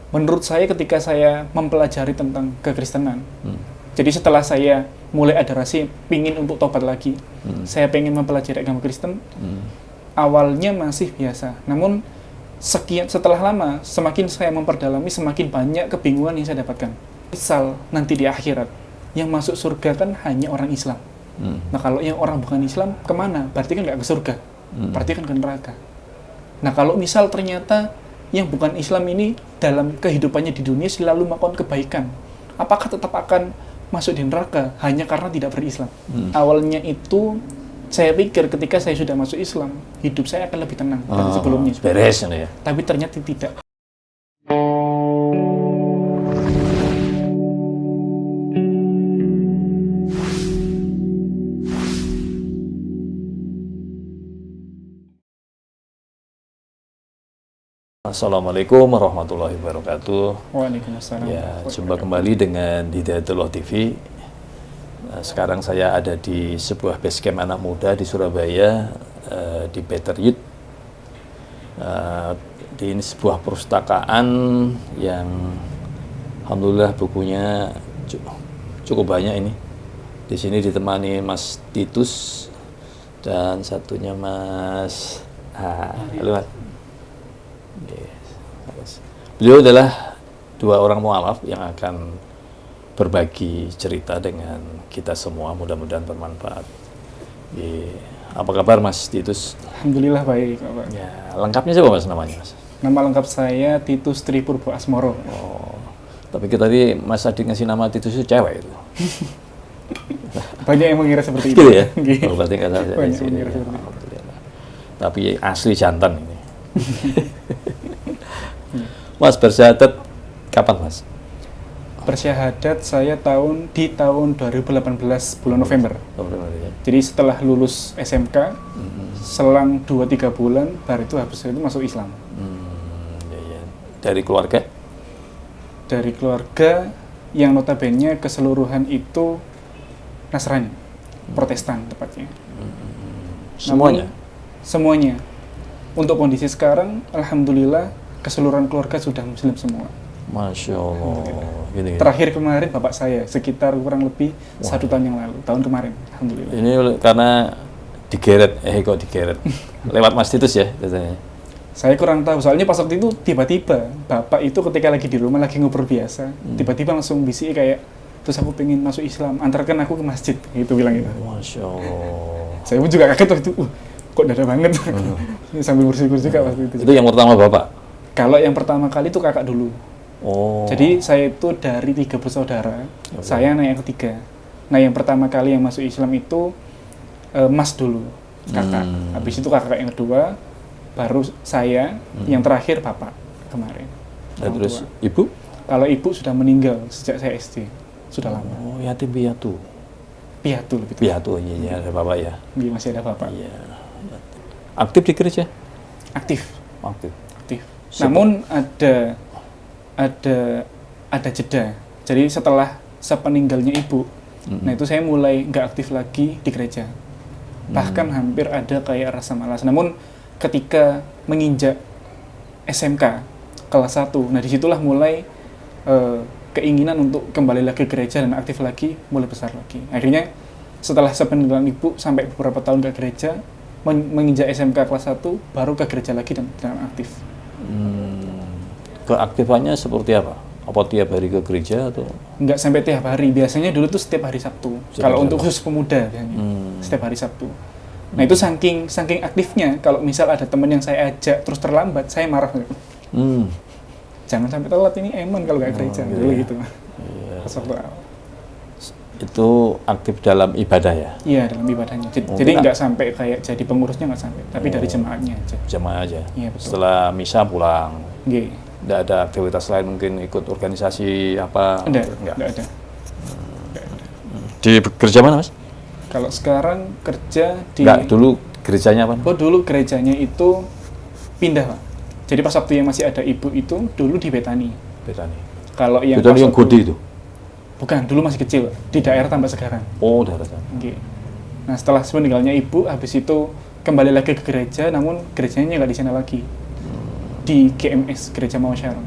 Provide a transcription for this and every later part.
Menurut saya ketika saya mempelajari tentang kekristenan, jadi setelah saya mulai ada rasa pingin untuk tobat lagi, saya pengen mempelajari agama Kristen, awalnya masih biasa. Namun setelah lama, semakin saya memperdalami, semakin banyak kebingungan yang saya dapatkan. Misal nanti di akhirat, yang masuk surga kan hanya orang Islam. Nah kalau yang orang bukan Islam, kemana? Berarti kan nggak ke surga, berarti kan ke neraka. Nah kalau misal ternyata yang bukan Islam ini dalam kehidupannya di dunia selalu melakukan kebaikan, apakah tetap akan masuk di neraka hanya karena tidak berislam? Awalnya itu saya pikir ketika saya sudah masuk Islam, hidup saya akan lebih tenang dari sebelumnya. Beres ya. Tapi ternyata tidak. Assalamualaikum warahmatullahi wabarakatuh. Waalaikumsalam. Ya, jumpa kembali dengan Hidayatullah TV. Nah, sekarang saya ada di sebuah basecamp anak muda di Surabaya, di Better Youth. Di ini sebuah perpustakaan yang alhamdulillah bukunya cukup banyak ini. Di sini ditemani Mas Titus dan satunya Mas. Halo Mas. Beliau adalah dua orang mualaf yang akan berbagi cerita dengan kita semua, mudah-mudahan bermanfaat. Apa kabar Mas Titus? Alhamdulillah baik, Pak. Ya, lengkapnya siapa Mas namanya Mas? Nama lengkap saya Titus Tripurbo Asmoro. Oh, tapi kita tadi Mas Adik ngasih nama Titus itu cewek itu. Banyak yang mengira seperti itu. Gitu ya? Oh, berarti nggak salah. Banyak yang mengira seperti itu. Alhamdulillah. Tapi asli jantan ini. Mas bersyahadat kapan Mas? Bersyahadat saya di tahun 2018 bulan November. Jadi setelah lulus SMK, selang 2-3 bulan, baru itu habis itu masuk Islam. Ya. Dari keluarga? Dari keluarga yang notabene keseluruhan itu Nasrani, Protestan tepatnya. Semuanya? Namun, semuanya. Untuk kondisi sekarang, alhamdulillah keseluruhan keluarga sudah Muslim semua. Masya Allah. Gini. Terakhir kemarin bapak saya sekitar kurang lebih 1 tahun yang lalu, tahun kemarin, alhamdulillah. Ini karena digeret, kok digeret? Lewat Mas Titus ya katanya? Saya kurang tahu, soalnya pas waktu itu tiba-tiba bapak itu ketika lagi di rumah lagi ngobrol biasa, tiba-tiba langsung bisik kayak, terus aku pengen masuk Islam, antarkan aku ke masjid, gitu bilang gitu. Masya Allah. Saya pun juga kaget waktu itu, kok dada banget, sambil kursi-kursi kak waktu itu. Itu yang pertama Bapak? Kalau yang pertama kali itu kakak dulu. Oh. Jadi saya itu dari 3 bersaudara, saya anak yang ketiga. Nah yang pertama kali yang masuk Islam itu Mas dulu, kakak. Habis itu kakak yang kedua, baru saya, yang terakhir bapak kemarin. Dan terus ibu? Kalau ibu sudah meninggal sejak saya SD, sudah lama. Oh, yatim piatu. Piatu lebih tepat. Piatu, iya ada bapak ya. Iya, masih ada bapak. Iya. Aktif di gereja? Aktif. Aktif. Namun ada jeda. Jadi setelah sepeninggalnya ibu, nah itu saya mulai nggak aktif lagi di gereja. Bahkan hampir ada kayak rasa malas. Namun ketika menginjak SMK kelas 1, nah disitulah mulai keinginan untuk kembali lagi ke gereja dan aktif lagi mulai besar lagi. Akhirnya setelah sepeninggalan ibu sampai beberapa tahun ke gereja, menginjak SMK kelas 1 baru ke gereja lagi dan aktif. Keaktifannya seperti apa? Apa tiap hari ke gereja atau? Nggak sampai tiap hari, biasanya dulu tuh setiap hari Sabtu. Kalau untuk khusus pemuda biasanya, setiap hari Sabtu. Nah itu saking aktifnya, kalau misal ada teman yang saya ajak terus terlambat, saya marah. Jangan sampai telat, ini eman kalau nggak gereja, dulu gitu. Iya. Itu aktif dalam ibadah ya? Iya, dalam ibadahnya. Jadi nggak sampai kayak jadi pengurusnya nggak sampai, tapi dari jemaatnya aja. Jemaah aja? Iya, betul. Setelah misa pulang? Iya. Nggak ada aktivitas lain, mungkin ikut organisasi apa? Nggak ada. Di gereja mana Mas? Kalau sekarang kerja di... Nggak, dulu gerejanya apa? Oh, dulu gerejanya itu pindah, Pak. Jadi pas waktu yang masih ada ibu itu, dulu di Betani. Betani. Kalau yang Betani yang gede itu? Bukan, dulu masih kecil, di daerah Tambak Segaran. Oh, daerah sana. Okay. Nah, setelah meninggalnya ibu, habis itu kembali lagi ke gereja, namun gerejanya nggak di sana lagi. Di GMS, Gereja Mawasyaron.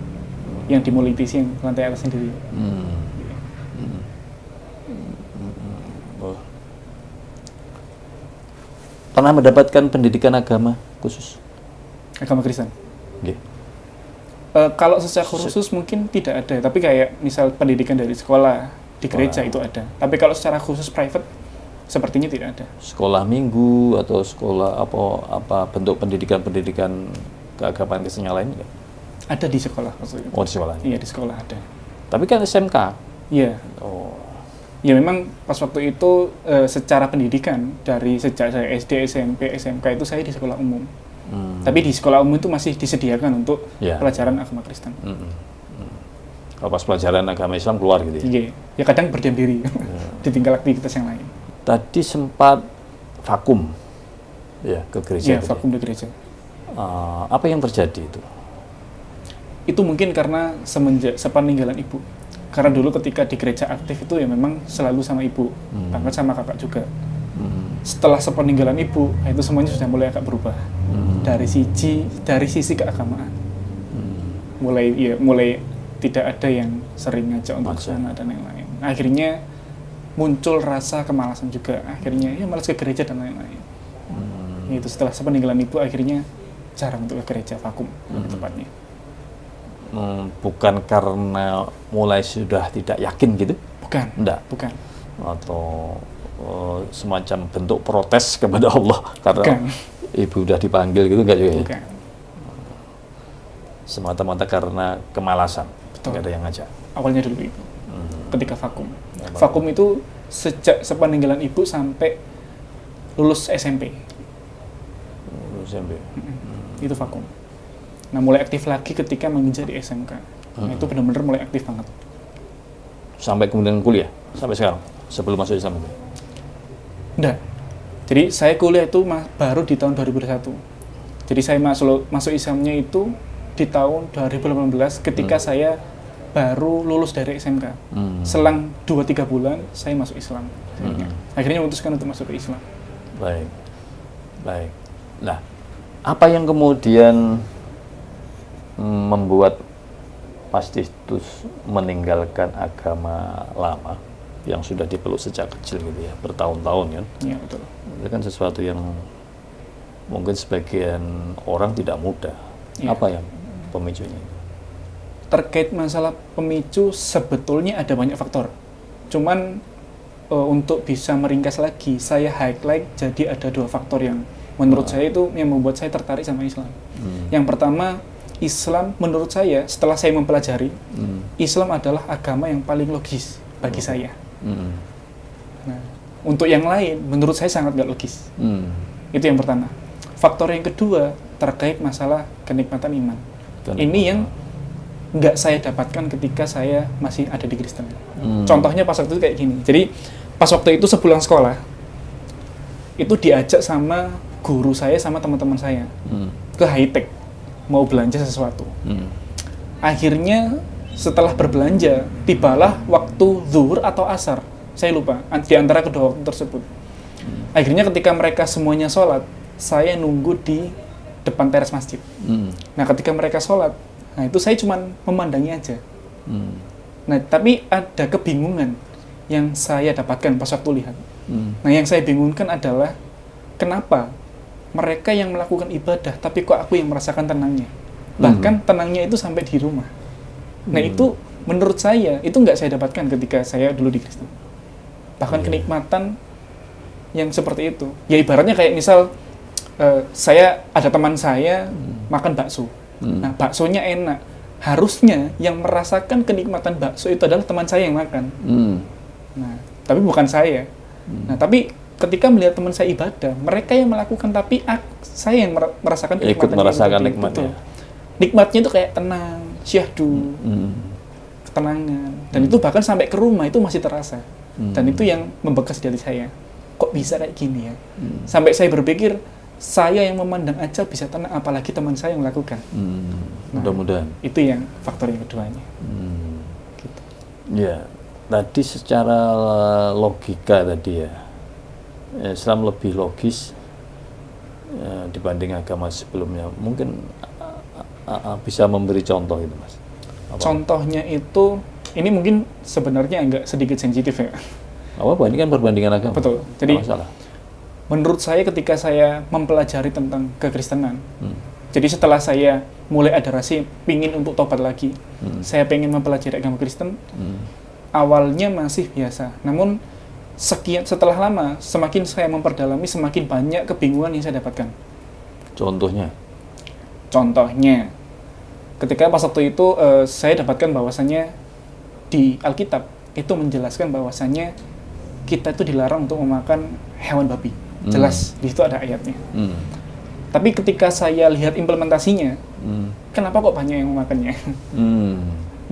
yang di mulitisi yang lantai atas sendiri. Oh. Pernah mendapatkan pendidikan agama khusus? Agama Kristen. Nggih. Kalau secara khusus mungkin tidak ada, tapi kayak misal pendidikan dari sekolah di gereja itu ada. Tapi kalau secara khusus private sepertinya tidak ada. Sekolah minggu atau sekolah apa bentuk pendidikan keagamaan Kristen yang lain enggak? Ada di sekolah maksudnya. Oh, di sekolah. Iya, di sekolah ada. Tapi kan SMK. Iya. Oh. Ya memang pas waktu itu secara pendidikan dari sejak saya SD, SMP, SMK itu saya di sekolah umum. Tapi di sekolah umum itu masih disediakan untuk pelajaran agama Kristen. Kalau pas pelajaran agama Islam keluar gitu ya? Iya, ya kadang berdiam diri ditinggal aktivitas yang lain. Tadi sempat vakum ya ke gereja. Iya, vakum di gereja. Apa yang terjadi itu? Itu mungkin karena semenjak sepeninggalan ibu. Karena dulu ketika di gereja aktif itu ya memang selalu sama ibu, bahkan sama kakak juga. Setelah sepeninggalan ibu, itu semuanya sudah mulai agak berubah dari sisi keagamaan. Mulai tidak ada yang sering ngajak untuk kesana dan lain-lain. Akhirnya muncul rasa kemalasan juga. Akhirnya ya malas ke gereja dan lain-lain. Itu setelah sepeninggalan ibu akhirnya jarang untuk ke gereja, vakum tepatnya. Bukan karena mulai sudah tidak yakin gitu? Bukan. Enggak. Bukan. Atau semacam bentuk protes kepada Allah karena ibu udah dipanggil gitu enggak juga ya? Bukan. Semata-mata karena kemalasan. Betul. Enggak ada yang ngajak. Awalnya dulu ibu. Ketika vakum. Vakum itu sejak sepeninggalan ibu sampai lulus SMP. Lulus SMP. Itu vakum. Nah, mulai aktif lagi ketika menginjak di SMK. Nah, itu benar-benar mulai aktif banget. Sampai kemudian kuliah? Sampai sekarang? Sebelum masuk Islam itu? Enggak. Jadi saya kuliah itu baru di tahun 2001. Jadi saya masuk Islamnya itu di tahun 2018 ketika saya baru lulus dari SMK. Selang 2-3 bulan saya masuk Islam. Akhirnya memutuskan untuk masuk ke Islam. Baik. Baik. Nah, apa yang kemudian membuat Pastistus meninggalkan agama lama yang sudah dipeluk sejak kecil gitu ya, bertahun-tahun kan? Iya, betul. Itu kan sesuatu yang mungkin sebagian orang tidak mudah. Ya. Apa yang pemicunya? Terkait masalah pemicu sebetulnya ada banyak faktor. Cuman untuk bisa meringkas lagi, saya highlight jadi ada 2 faktor yang menurut saya itu yang membuat saya tertarik sama Islam. Yang pertama, Islam menurut saya setelah saya mempelajari, Islam adalah agama yang paling logis bagi saya. Nah, untuk yang lain menurut saya sangat gak logis. Itu yang pertama. Faktor yang kedua terkait masalah kenikmatan iman. Ini yang nggak saya dapatkan ketika saya masih ada di Kristen. Contohnya pas waktu itu kayak gini. Jadi pas waktu itu sepulang sekolah itu diajak sama guru saya sama teman-teman saya ke high-tech mau belanja sesuatu. Akhirnya setelah berbelanja tibalah waktu zuhur atau asar, saya lupa di antara kedua waktu tersebut. Akhirnya ketika mereka semuanya sholat, saya nunggu di depan teras masjid. Nah, ketika mereka sholat, nah itu saya cuma memandangi aja. Nah, tapi ada kebingungan yang saya dapatkan pas waktu lihat. Nah, yang saya bingungkan adalah kenapa mereka yang melakukan ibadah, tapi kok aku yang merasakan tenangnya. Bahkan tenangnya itu sampai di rumah. Nah, itu menurut saya, itu nggak saya dapatkan ketika saya dulu di Kristen. Bahkan kenikmatan yang seperti itu. Ya ibaratnya kayak misal, saya ada teman saya makan bakso. Nah, baksonya enak. Harusnya yang merasakan kenikmatan bakso itu adalah teman saya yang makan. Nah, tapi bukan saya. Nah, tapi ketika melihat teman saya ibadah, mereka yang melakukan, tapi saya yang merasakan kenikmatan. Ikut merasakan nikmatnya. Nikmatnya itu kayak tenang, syahdu, ketenangan. Dan itu bahkan sampai ke rumah itu masih terasa. Dan itu yang membekas di hati saya. Kok bisa kayak gini ya? Sampai saya berpikir, saya yang memandang aja bisa tenang, apalagi teman saya yang melakukan. Nah, mudah-mudahan. Itu yang faktor yang keduanya. Gitu. Ya, tadi secara logika tadi ya, Islam lebih logis dibanding agama sebelumnya. Mungkin bisa memberi contoh itu, Mas. Contohnya itu, ini mungkin sebenarnya agak sedikit sensitif ya. Apa? Ini kan perbandingan agama. Betul. Jadi masalah. Menurut saya ketika saya mempelajari tentang kekristenan, jadi setelah saya mulai ada rasa pingin untuk tobat lagi, saya pengen mempelajari agama Kristen, awalnya masih biasa. Namun setelah lama, semakin saya memperdalami, semakin banyak kebingungan yang saya dapatkan. Contohnya, ketika pas waktu itu saya dapatkan bahwasannya di Alkitab itu menjelaskan bahwasannya kita itu dilarang untuk memakan hewan babi. Jelas di situ ada ayatnya. Tapi ketika saya lihat implementasinya, kenapa kok banyak yang memakannya?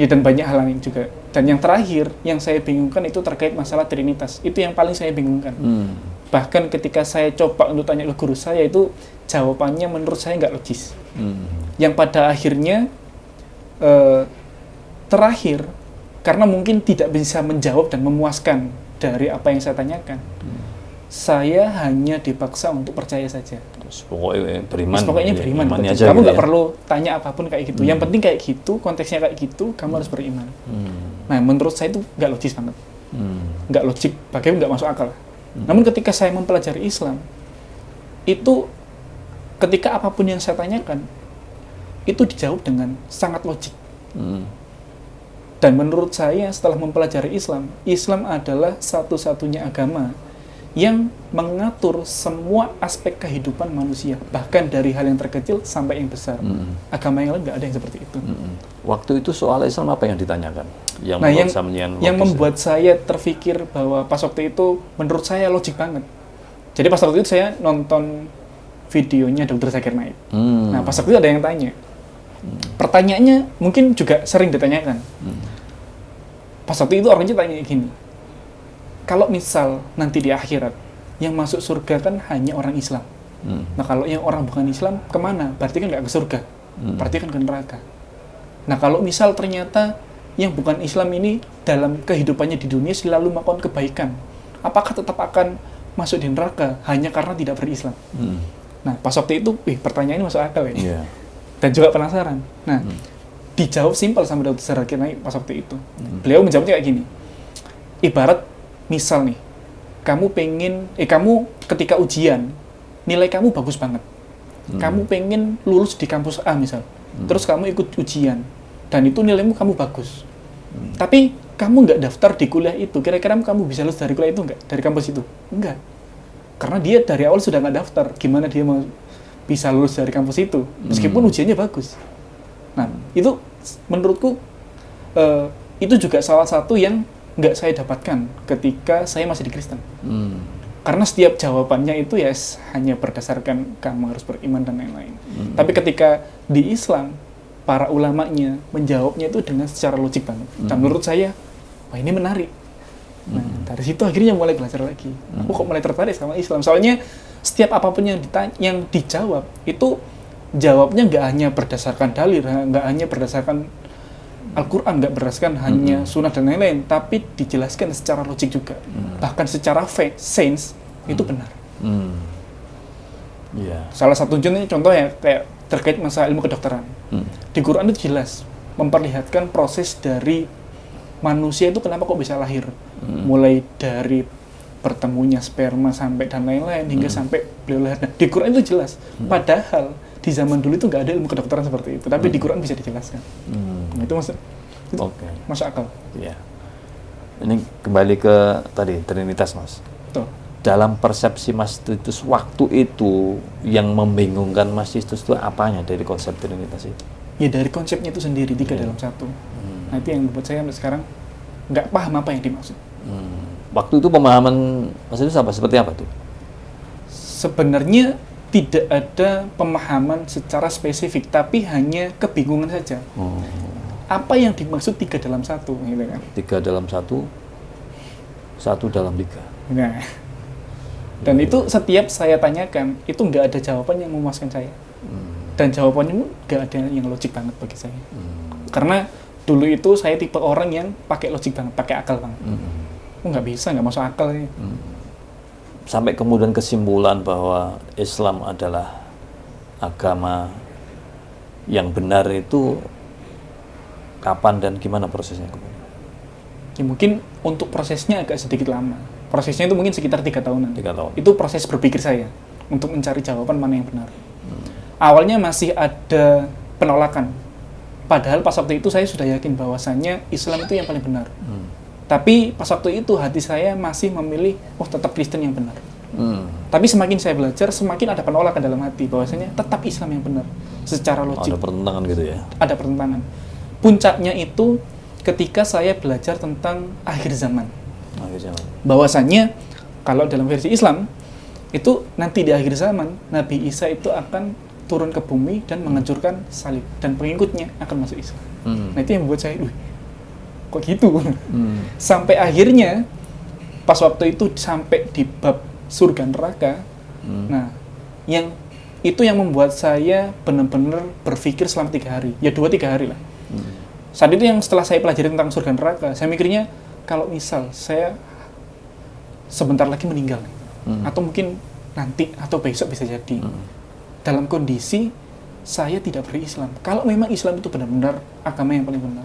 Ya, dan banyak hal lain juga. Dan yang terakhir yang saya bingungkan itu terkait masalah Trinitas. Itu yang paling saya bingungkan. Bahkan ketika saya coba untuk tanya ke guru saya, itu jawabannya menurut saya nggak logis. Yang pada akhirnya terakhir, karena mungkin tidak bisa menjawab dan memuaskan dari apa yang saya tanyakan, saya hanya dipaksa untuk percaya saja. Pokoknya beriman. Pokoknya beriman. Gitu. Kamu nggak perlu tanya apapun kayak gitu. Yang penting kayak gitu, konteksnya kayak gitu, kamu harus beriman. Nah, menurut saya itu nggak logis banget. Nggak logik, bagaimana nggak masuk akal. Namun ketika saya mempelajari Islam, itu ketika apapun yang saya tanyakan, itu dijawab dengan sangat logik. Dan menurut saya setelah mempelajari Islam, Islam adalah satu-satunya agama yang mengatur semua aspek kehidupan manusia, bahkan dari hal yang terkecil sampai yang besar. Agama yang lain nggak ada yang seperti itu. Waktu itu soal Islam apa yang ditanyakan? Yang membuat saya terpikir bahwa pas waktu itu menurut saya logik banget. Jadi pas waktu itu saya nonton videonya Dr. Zakir Naik. Nah, pas waktu itu ada yang tanya. Pertanyaannya mungkin juga sering ditanyakan. Pas waktu itu orangnya tanya gini, kalau misal nanti di akhirat yang masuk surga kan hanya orang Islam. Nah, kalau yang orang bukan Islam kemana? Berarti kan nggak ke surga. Berarti kan ke neraka. Nah, kalau misal ternyata yang bukan Islam ini dalam kehidupannya di dunia selalu melakukan kebaikan, apakah tetap akan masuk di neraka hanya karena tidak berislam? Nah, pas waktu itu, pertanyaan ini masuk akal ya. Dan juga penasaran. Nah, dijawab simpel sama Dr. Zakir Naik pas waktu itu. Beliau menjawabnya kayak gini. Ibarat misal nih, kamu ketika ujian, nilai kamu bagus banget. Kamu pengen lulus di kampus A misal. Terus kamu ikut ujian, dan itu nilaimu kamu bagus. Tapi kamu nggak daftar di kuliah itu, kira-kira kamu bisa lulus dari kuliah itu nggak? Dari kampus itu? Enggak. Karena dia dari awal sudah nggak daftar. Gimana dia mau bisa lulus dari kampus itu? Meskipun ujiannya bagus. Nah, itu menurutku itu juga salah satu yang nggak saya dapatkan ketika saya masih di Kristen. Karena setiap jawabannya itu ya hanya berdasarkan kamu harus beriman dan lain-lain. Tapi ketika di Islam, para ulamanya menjawabnya itu dengan secara logik banget. Dan menurut saya, wah ini menarik. Nah, dari situ akhirnya mulai belajar lagi. Aku kok mulai tertarik sama Islam. Soalnya setiap apapun yang dijawab, itu jawabnya nggak hanya berdasarkan dalil, nggak hanya berdasarkan Al-Quran, nggak berdasarkan hanya sunnah dan lain-lain, tapi dijelaskan secara logik juga. Bahkan secara sense, itu benar. Salah satu contoh ya, kayak terkait masalah ilmu kedokteran. Di Quran itu jelas memperlihatkan proses dari manusia itu kenapa kok bisa lahir. Mulai dari bertemunya sperma sampai dan lain-lain, hingga sampai beliau lahir. Nah, di Quran itu jelas. Padahal di zaman dulu itu nggak ada ilmu kedokteran seperti itu, tapi di Quran bisa dijelaskan. Nah, itu masuk akal. Ya. Ini kembali ke tadi Trinitas, Mas. Betul. Dalam persepsi Mas Titus waktu itu yang membingungkan Mas Titus itu apanya dari konsep Trinitas itu? Ya dari konsepnya itu sendiri, 3 dalam 1. Nah, itu yang membuat saya sampai sekarang nggak paham apa yang dimaksud. Waktu itu pemahaman Mas Titus seperti apa tuh? Sebenarnya tidak ada pemahaman secara spesifik, tapi hanya kebingungan saja. Apa yang dimaksud 3 dalam 1, gitu kan? 3 dalam 1, 1 dalam 3. Nah, dan itu setiap saya tanyakan, itu nggak ada jawaban yang memuaskan saya. Dan jawabannya nggak ada yang logik banget bagi saya. Karena dulu itu saya tipe orang yang pakai logik banget, pakai akal banget. Nggak bisa, nggak masuk akal. Sampai kemudian kesimpulan bahwa Islam adalah agama yang benar itu kapan dan gimana prosesnya? Ya, mungkin untuk prosesnya agak sedikit lama. Prosesnya itu mungkin sekitar 3 tahunan. 3 tahun. Itu proses berpikir saya untuk mencari jawaban mana yang benar. Awalnya masih ada penolakan. Padahal pas waktu itu saya sudah yakin bahwasannya Islam itu yang paling benar. Tapi pas waktu itu hati saya masih memilih, tetap Kristen yang benar. Tapi semakin saya belajar, semakin ada penolakan dalam hati bahwasanya tetap Islam yang benar. Secara logik. Ada pertentangan gitu ya? Ada pertentangan. Puncaknya itu ketika saya belajar tentang akhir zaman. Bahwasannya kalau dalam versi Islam itu nanti di akhir zaman Nabi Isa itu akan turun ke bumi dan menghancurkan salib dan pengikutnya akan masuk Islam. Nah itu yang membuat saya, kok gitu? Sampai akhirnya pas waktu itu sampai di bab surga neraka. Nah, itu yang membuat saya benar-benar berpikir selama 3 hari, ya 2-3 hari lah. Saat itu yang setelah saya pelajari tentang surga neraka, saya mikirnya kalau misal saya sebentar lagi meninggal, atau mungkin nanti atau besok bisa jadi, dalam kondisi saya tidak berislam. Kalau memang Islam itu benar-benar agama yang paling benar,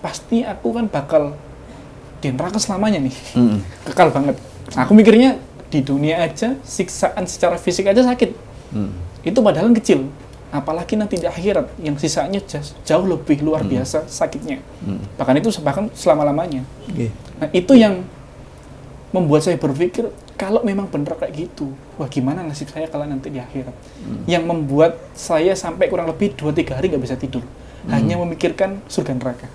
pasti aku kan bakal di neraka selamanya nih, kekal banget. Aku mikirnya di dunia aja siksaan secara fisik aja sakit, itu padahal kecil. Apalagi nanti di akhirat yang sisanya jauh lebih luar biasa sakitnya. Bahkan itu bahkan selama-lamanya. Nah itu yang membuat saya berpikir kalau memang benar kayak gitu, wah gimana nasib saya kalau nanti di akhirat. Yang membuat saya sampai kurang lebih 2-3 hari nggak bisa tidur, hanya memikirkan surga neraka.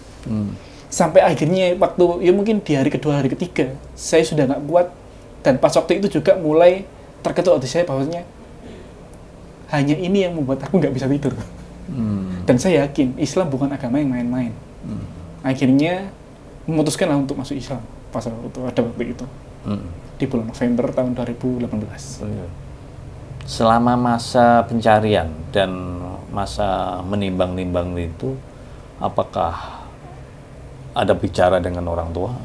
Sampai akhirnya waktu ya mungkin di hari kedua hari ketiga saya sudah nggak kuat, dan pas waktu itu juga mulai terketuk hati saya bahwasanya hanya ini yang membuat aku nggak bisa tidur. Dan saya yakin Islam bukan agama yang main-main. Akhirnya memutuskanlah untuk masuk Islam pas waktu itu di bulan November tahun 2018. Selama masa pencarian dan masa menimbang-nimbang itu, apakah ada bicara dengan orang tua,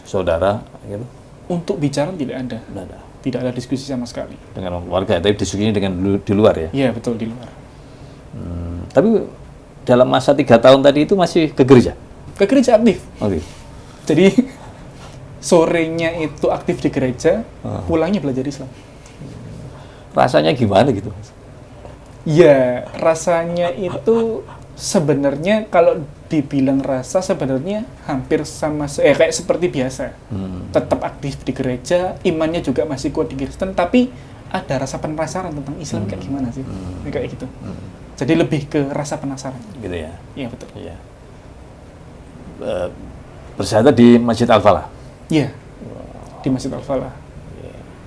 saudara gitu? Untuk bicara tidak ada. Tidak ada diskusi sama sekali. Dengan keluarga, tapi diskusinya dengan di luar ya? Iya, betul, di luar. Tapi dalam masa 3 tahun tadi itu masih ke gereja? Ke gereja aktif. Oke. Jadi, sorenya itu aktif di gereja, pulangnya belajar Islam. Rasanya gimana gitu? Ya, rasanya itu sebenarnya kalau dibilang rasa sebenarnya hampir sama kayak seperti biasa. Tetap aktif di gereja, imannya juga masih kuat di Kristen, tapi ada rasa penasaran tentang Islam kayak gimana sih? Kayak gitu. Jadi lebih ke rasa penasaran. Gitu ya? Iya, betul. Iya. Bersyahadat di Masjid Al-Falah? Iya, di Masjid Al-Falah.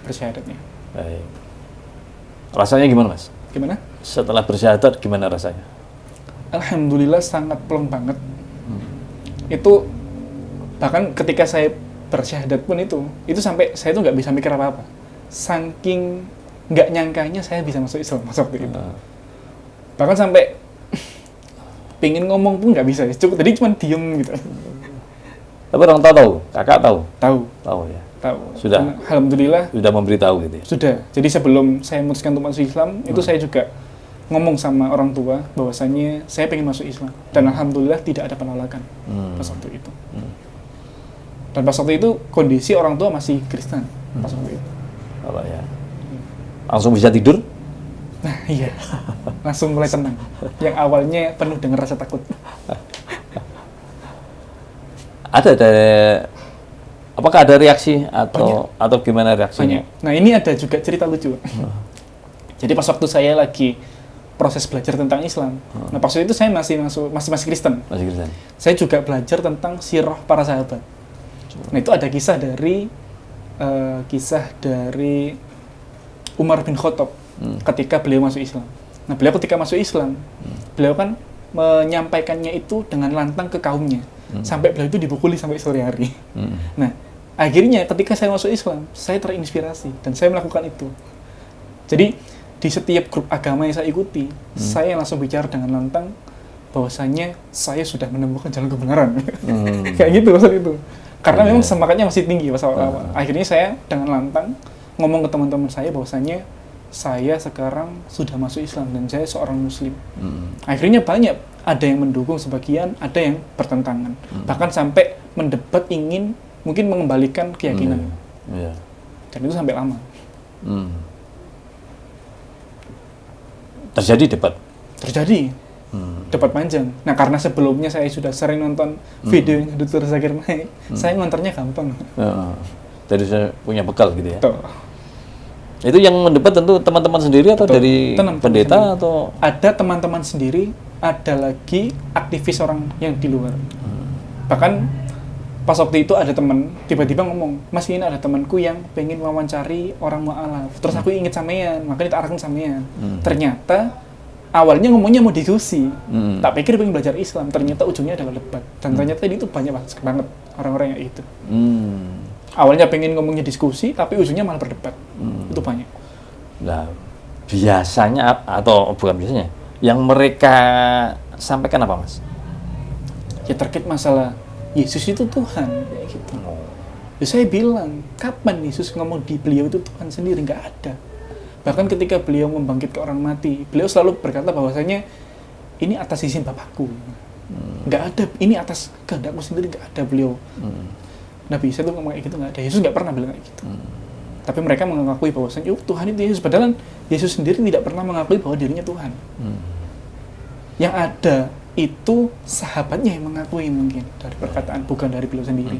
Bersyahadatnya. Baik. Rasanya gimana, Mas? Gimana? Setelah bersyahadat, gimana rasanya? Alhamdulillah sangat plong banget. Itu bahkan ketika saya bersyahadat pun itu sampai saya tuh nggak bisa mikir apa-apa. Saking nggak nyangkanya saya bisa masuk Islam waktu itu. Bahkan sampai pingin ngomong pun nggak bisa. Jadi cuma diem gitu. Tapi orang tahu, kakak tahu? Tahu ya. Tahu. Sudah. Dan alhamdulillah. Sudah memberitahu gitu ya? Sudah. Jadi sebelum saya memutuskan untuk masuk Islam, itu saya juga ngomong sama orang tua bahwasannya saya pengen masuk Islam, dan alhamdulillah tidak ada penolakan pas waktu itu. Dan pas waktu itu kondisi orang tua masih Kristen pas waktu itu. Apa ya? Langsung bisa tidur? Nah iya, langsung mulai tenang. Yang awalnya penuh dengan rasa takut. Apakah ada reaksi atau gimana reaksinya? Banyak. Nah ini ada juga cerita lucu. Jadi pas waktu saya lagi proses belajar tentang Islam. Nah, pas itu saya masih Kristen. Masih Kristen. Saya juga belajar tentang sirah para sahabat. Nah, itu ada kisah dari Umar bin Khattab ketika beliau masuk Islam. Nah, beliau ketika masuk Islam, beliau kan menyampaikannya itu dengan lantang ke kaumnya. Sampai beliau itu dipukuli sampai sore hari. Nah, akhirnya ketika saya masuk Islam, saya terinspirasi dan saya melakukan itu. Jadi di setiap grup agama yang saya ikuti, saya langsung bicara dengan lantang bahwasanya saya sudah menemukan jalan kebenaran. Kayak gitu maksud itu. Karena memang semangatnya masih tinggi pas awal-awal. Akhirnya saya dengan lantang ngomong ke teman-teman saya bahwasanya saya sekarang sudah masuk Islam dan saya seorang muslim. Akhirnya banyak Ada yang mendukung sebagian, ada yang bertentangan. Bahkan sampai mendebat ingin mungkin mengembalikan keyakinan. Dan itu sampai lama. Terjadi debat? Terjadi. Debat panjang. Nah, karena sebelumnya saya sudah sering nonton video Dr. Zakir Naik, saya ngonternya gampang. Jadi saya punya bekal gitu ya? Tuh. Itu yang mendebat tentu teman-teman sendiri atau dari pendeta atau? Ada teman-teman sendiri, ada lagi aktivis orang yang di luar. Bahkan pas waktu itu ada teman tiba-tiba ngomong, Mas ini ada temanku yang pengen wawancari orang mu'alaf. Terus aku inget sampean, makanya tak arahkan sampean. Ternyata awalnya ngomongnya mau diskusi. Tak pikir pengen belajar Islam, ternyata ujungnya adalah debat. Dan ternyata ini tuh banyak banget orang-orang yang itu. Awalnya pengen ngomongnya diskusi, tapi ujungnya malah berdebat. Itu banyak. Nah, biasanya atau bukan biasanya, yang mereka sampaikan apa, Mas? Ya terkait masalah Yesus itu Tuhan, kayak gitu. Ya saya bilang, kapan Yesus ngomong di beliau itu Tuhan sendiri? Nggak ada. Bahkan ketika beliau membangkitkan orang mati, beliau selalu berkata bahwasanya ini atas izin Bapakku. Nggak ada, ini atas kehendakku sendiri, nggak ada beliau. Nabi Isa itu ngomong kayak gitu nggak ada. Yesus nggak pernah bilang kayak gitu. Tapi mereka mengakui bahwasanya Tuhan itu Yesus. Padahal Yesus sendiri tidak pernah mengakui bahwa dirinya Tuhan. Yang ada itu sahabatnya yang mengakui mungkin dari perkataan, bukan dari beliau sendiri.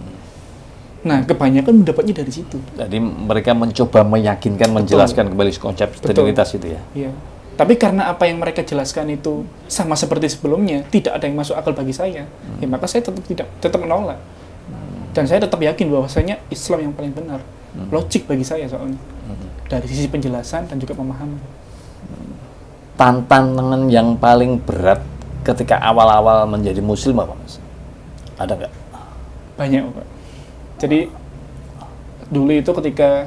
Nah, kebanyakan mendapatnya dari situ. Jadi mereka mencoba meyakinkan, menjelaskan kembali konsep Trinitas itu ya. Iya. Tapi karena apa yang mereka jelaskan itu sama seperti sebelumnya, tidak ada yang masuk akal bagi saya, ya maka saya tetap menolak. Dan saya tetap yakin bahwasanya Islam yang paling benar. Logik bagi saya soalnya. Dari sisi penjelasan dan juga pemahaman. Tantangan yang paling berat ketika awal-awal menjadi muslim apa, Mas? Ada nggak? Banyak, Pak. Jadi dulu itu ketika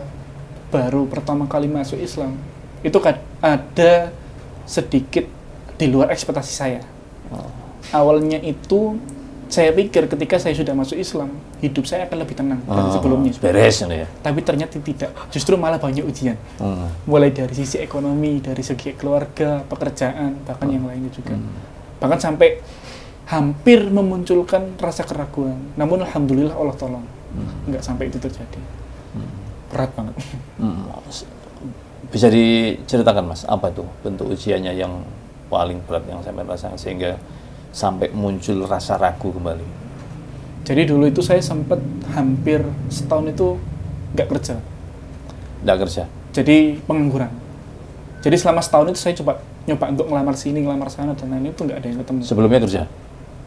baru pertama kali masuk Islam, itu ada sedikit di luar ekspektasi saya. Awalnya itu saya pikir ketika saya sudah masuk Islam, hidup saya akan lebih tenang dari sebelumnya. Beres ya. Tapi ternyata tidak. Justru malah banyak ujian. Mulai dari sisi ekonomi, dari segi keluarga, pekerjaan, bahkan yang lainnya juga. Bahkan sampai hampir memunculkan rasa keraguan. Namun alhamdulillah Allah tolong. Nggak sampai itu terjadi. Berat banget. Bisa diceritakan, Mas, apa tuh bentuk ujiannya yang paling berat yang sampai rasakan sehingga sampai muncul rasa ragu kembali? Jadi dulu itu saya sempat hampir setahun itu nggak kerja. Nggak kerja? Jadi pengangguran. Jadi selama setahun itu saya nyoba untuk ngelamar sini, ngelamar sana, dan lain itu nggak ada yang ketemu. Sebelumnya kerja?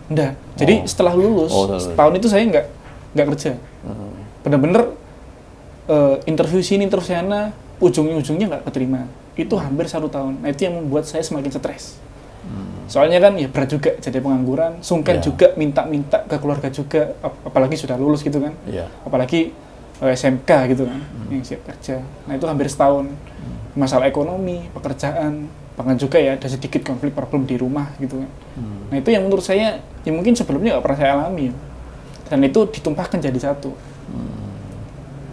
Enggak. Jadi setelah lulus, setahun itu saya nggak kerja. Bener-bener interview sini, interview sana, ujung-ujungnya nggak keterima. Itu hampir 1 tahun. Nah itu yang membuat saya semakin stres. Soalnya kan ya berat juga jadi pengangguran, sungkan juga minta-minta ke keluarga juga, apalagi sudah lulus gitu kan, apalagi SMK gitu kan, yang siap kerja. Nah itu hampir setahun, masalah ekonomi, pekerjaan, bahkan juga ya ada sedikit konflik problem di rumah gitu kan. Nah itu yang menurut saya, ya mungkin sebelumnya nggak pernah saya alami, dan itu ditumpahkan jadi satu.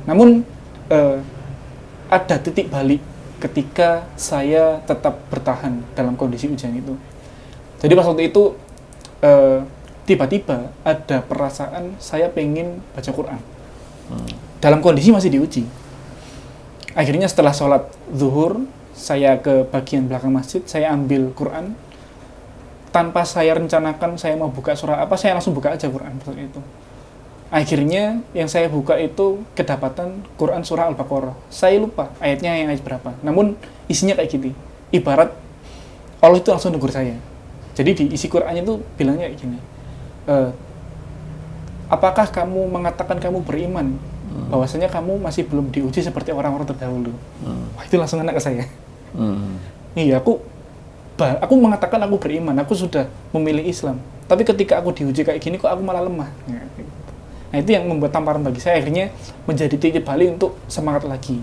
Namun ada titik balik ketika saya tetap bertahan dalam kondisi ujian itu. Jadi pas waktu itu tiba-tiba ada perasaan saya pengen baca Quran. Dalam kondisi masih diuji. Akhirnya setelah sholat zuhur, saya ke bagian belakang masjid, saya ambil Quran. Tanpa saya rencanakan saya mau buka surah apa, saya langsung buka aja Quran seperti itu. Akhirnya yang saya buka itu kedapatan Quran surah Al-Baqarah. Saya lupa ayatnya yang ayat berapa. Namun isinya kayak gini. Ibarat Allah itu langsung negur saya. Jadi di isi Qurannya itu bilangnya kayak gini. Apakah kamu mengatakan kamu beriman? Bahwasanya kamu masih belum diuji seperti orang-orang terdahulu. Wah, itu langsung kena ke saya. Iya, aku mengatakan aku beriman, aku sudah memilih Islam. Tapi ketika aku diuji kayak gini, kok aku malah lemah. Nah itu yang membuat tamparan bagi saya, akhirnya menjadi titik balik untuk semangat lagi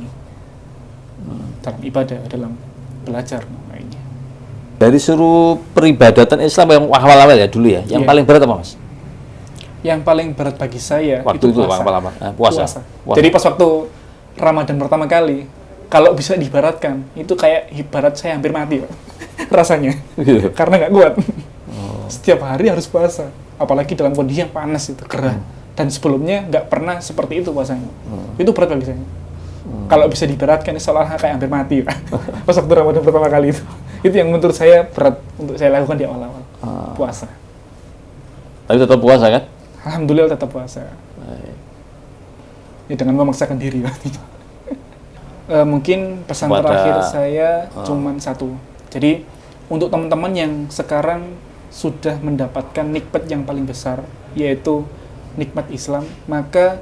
dalam ibadah, dalam belajar lainnya. Dari seluruh peribadatan Islam yang awal-awal ya dulu ya, yang paling berat apa, Mas? Yang paling berat bagi saya waktu itu puasa. Puasa. Jadi pas waktu Ramadan pertama kali, kalau bisa diibaratkan, itu kayak ibarat saya hampir mati Pak. Rasanya, karena nggak kuat. setiap hari harus puasa, apalagi dalam kondisi yang panas itu, gerah. Dan sebelumnya nggak pernah seperti itu puasanya. Itu berat bagi saya. Kalau bisa diberatkan, seolah kayak hampir mati Pak. Pas waktu Ramadan pertama kali itu yang menurut saya berat untuk saya lakukan di awal-awal puasa. Tapi tetap puasa kan? Alhamdulillah tetap puasa. Ya dengan memaksakan diri pastinya. Mungkin pesan terakhir saya cuman satu. Jadi untuk teman-teman yang sekarang sudah mendapatkan nikmat yang paling besar, yaitu nikmat Islam, maka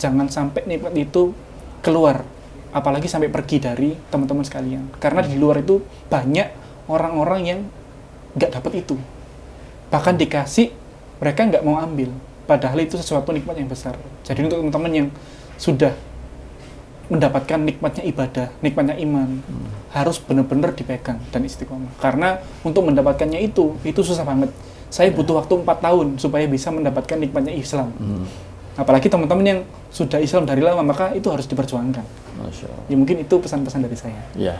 jangan sampai nikmat itu keluar, apalagi sampai pergi dari teman-teman sekalian. Karena di luar itu banyak orang-orang yang nggak dapat itu. Bahkan dikasih, mereka nggak mau ambil. Padahal itu sesuatu nikmat yang besar. Jadi untuk teman-teman yang sudah mendapatkan nikmatnya ibadah, nikmatnya iman, harus benar-benar dipegang dan istiqomah. Karena untuk mendapatkannya itu susah banget. Saya butuh waktu 4 tahun supaya bisa mendapatkan nikmatnya Islam. Apalagi teman-teman yang sudah Islam dari lama, maka itu harus diperjuangkan. Masya Allah. Ya mungkin itu pesan-pesan dari saya. Ya,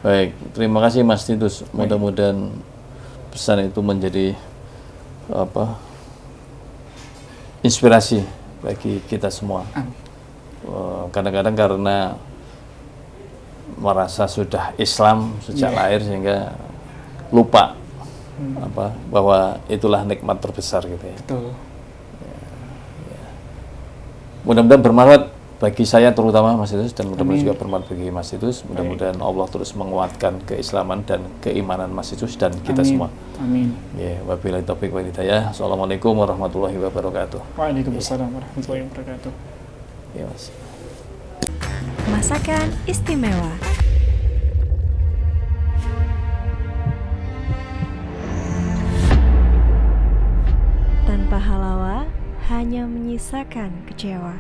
baik. Terima kasih Mas Titus. Mudah-mudahan pesan itu menjadi inspirasi bagi kita semua. Kadang-kadang karena merasa sudah Islam sejak lahir sehingga lupa bahwa itulah nikmat terbesar gitu ya. Betul. Mudah-mudahan bermanfaat bagi saya terutama Mas Titus, dan mudah-mudahan juga bermanfaat bagi Mas Titus. Mudah-mudahan Allah terus menguatkan keislaman dan keimanan Mas Titus dan kita semua. Amin. Ya, wabillahi taufiq wal hidayah. Assalamualaikum warahmatullahi wabarakatuh. Waalaikumsalam warahmatullahi wabarakatuh. Ya, Mas. Masakan istimewa. Tanpa halawa, hanya menyisakan kecewa.